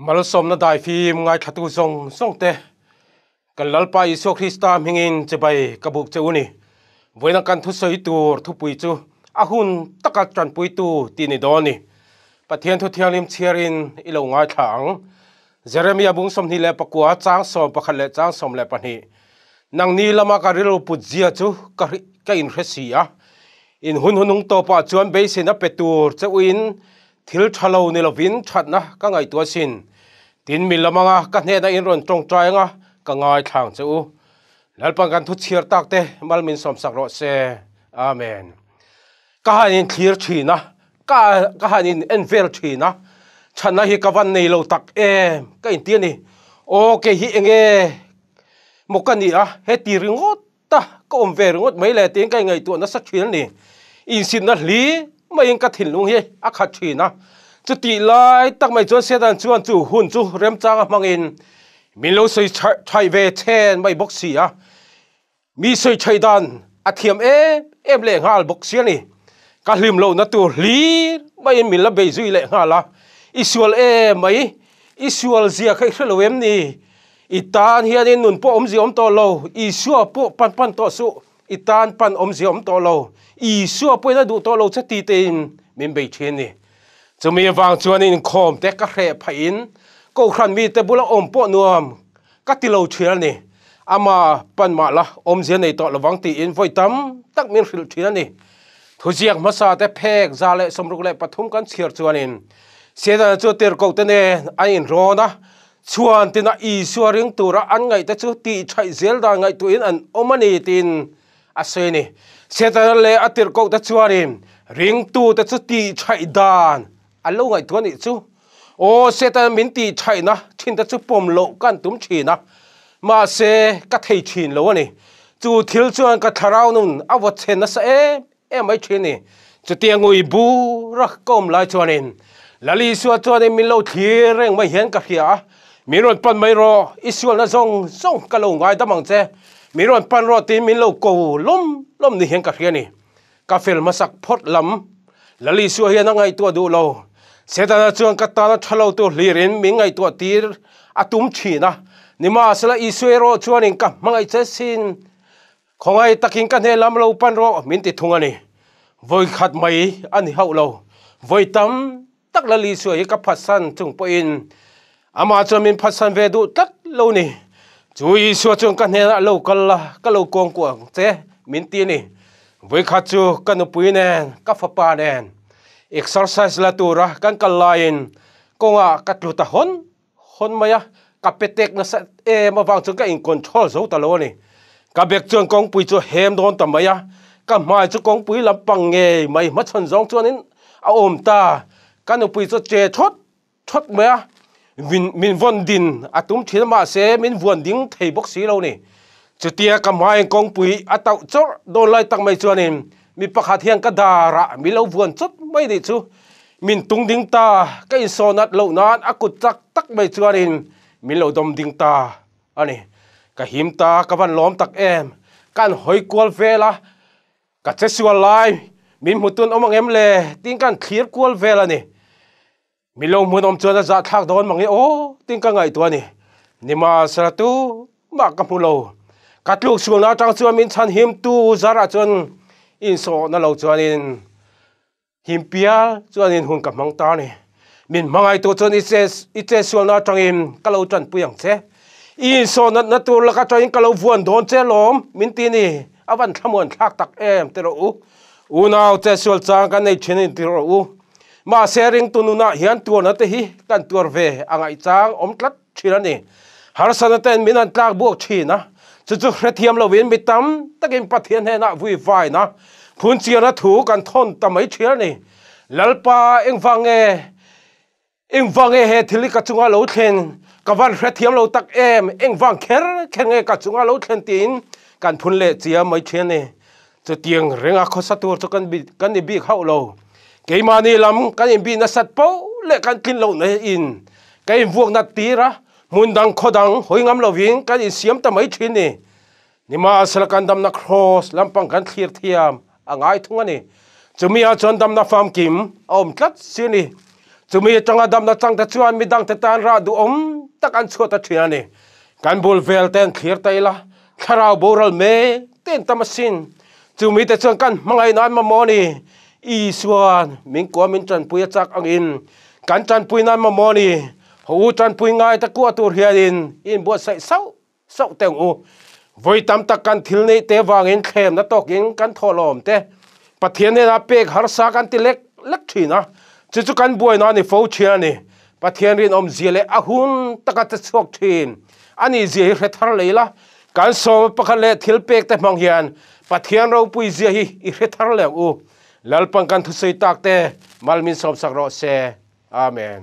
mal som na dai phim ngai thatu song te kan lalpa iso Krista mingin chebai kabuk cheuni voina kan thu soi tur thu pui chu ahun taka tran pui tu tini doni pathian thu thianglim chiarin ilo ngai thang Jeremia bung som ni le pakwa chang som pakhat le chang som le pani nang ni lama ka rilo pujia chu ka in resia in hunung to pa chuan be sin a petur cheuin thil thalo ni lovin thatna ka ngai to sin tin mi lamanga ka hne na in ron tong trai nga ka ngai thang chu lalpang kan thu chiar tak te malmin som sak ro se amen ka hanin clear thina ka hanin envel thina chana hi ka van nei lo tak ka in ti ni o ke hi enge mokani a he ti ringot ta ko om ve ringot mai le tin kai ngai tu na sak thil ni in sin na hli mai in ka thil lung hi a khat thina chu ti lai tak mai chuan sedan chuan chu hun chu rem chang mangin min lo soi thai ve chen mai boxi a mi soi thai dan a thiam em le ngal boxi ni ka hlim lo na tu hli mai min la be zui le ngala isual mai isual zia khai khlo em ni itan hianin nun po om zi om to lo isua po pan to su itan pan om zi om to lo isua po na du to lo chati ten min be chen ni chumi wang chuan in khom te ka hre phain ko khran mi te bula om po nuam ka ti lo thial ni ama pan ma la om zi nei to lawang ti in voi tam tak min hril thial ni thujiak masa te phek za le somruk le pathum kan chiar chuan in seda chu ter ko te ne ain ro na chuan tina isua ring tura an ngai te chu ti thai zel da ngai tu in an omani tin aseni seda le atir ko te chuan in ring tu te chu ti thai dan alo ngai tu ni chu o seta min ti thai na thin te chu pom lo kan tum thina ma se ka thei thin lo ni chu thil chuan ka tharau nun awa chen na sa mai thini chu tiangui bu ra kom lai chuan in lali suat chuan in min lo thir reng mai hian ka hria miron pan mai ro isual na zong ka lo ngai damang che miron pan ro tin min lo ko lom ni hian ka hria ni ka fel masak phot lam lali su hian ngai tu du lo seta na chuan ka ta na thalo tu hlirin mi ngai tu tir atum thina nima sala isuero chuan in ka mangai che sin khongai takin ka ne lam lo pan ro min ti thungani voi khat mai ani hau lo voi tam tak lali su hi ka phasan chung po in ama chamin phasan ve du tak lo ni chui su chung ka ne lo ka lo kong ko che min ti ni voi khat chu kan pui nen ka fa pa nen exercise la tura kan kalain konga ka tluta hon maya ka petek na sa ma wang chu ka in control zo ta lo ni ka bek chung kong pui chu hem don ta maya ka mai chu kong pui lam pang nge mai ma chon zong chuan in a om ta kan pui chu che thot maya min von din atum thil ma se min von ding thei bok si lo ni chutia ka mai kong pui atau chor don lai tak mai chuan in mi pakhat hian ka dara mi lo von chot mai ni chu min tung ding ta ka in sonat lo nan akut tak mai chuan in min lo dom ding ta ani ka him ta ka van lom tak kan hoi kwal vela ka chesual lai min mutun omang em le ting kan clear kwal vela ni mi lo mun om chuan za thak don mangi o ting ka ngai to ni nima sara tu ma ka mu lo katluk suang na tang chuan min chan him tu zara chuan in so na lo chuan in him pia chuan in hun ka mang ta ni min mangai to chuan i che suang na tang in ka lo tran puyang che in so na tu la ka tang ka lo vuan don che lom min ti ni awan thamon thak tak te ro u naw che sual chang kan nei thinin ti ro u ma sharing tununa hian tur na te hi kan tur ve angai chang om tlat thirani har sana ten minan tlak buak thina chu hrethiam lo win mitam takin pathian he na vui vai na phun chia na thu kan thon tamai thirani lalpa engwange he thili ka chunga lo thlen kawan hrethiam lo tak engwang kher nge ka chunga lo thlen tin kan phun le chia mai thene chu tiang renga khosa tur chu kan ni bi khau lo keimani lam kan in bi na sat po le kan kin lo na in kai vuak na tira mundang khodang hoingam lo wing kan in siam ta mai thini nima asal kan dam na cross lampang kan thlir thiam angai thungani chumia chon dam na fam kim om tlat sini จุมีจังอดำนัดจังตะชวนมีดังตะตานราดูตักอันชัวตะเทียนี่กันบุลเวลเตนเคลียร์ไตละคาราวโบรัลเมเต้นตามสินจุมีแต่เชิงกันมังไงนานมาโมนี่อีส่วนมิงกัวมินจันปุยจักอังอินกันจันปุยนานมาโมนี่หูจันปุยง่ายตะกัวตัวเฮียดินอินบัวใส่เศร้าเต็งอูไว้ตามตะกันทิลนี่เตวางอินเข้มนะตกอินกันทอลอมเตปะเทียนเนี่ยนะเป็กหาสากันติเล็กทีนะจุกันบวยนอนนี่โฟเชียนี่ปะเทียนรินเจียเลอาหุนตะกัดสวกทีนอันนี้เจียเรทาร์เลยละการสอบปะคันเลทิลเป็กแต่มังเฮียนปะเทียนเราปุยเจียฮีเรทาร์เลอูลัลปังกันทุสัยตักเตมัลมินสอบสักรอเซอาเมน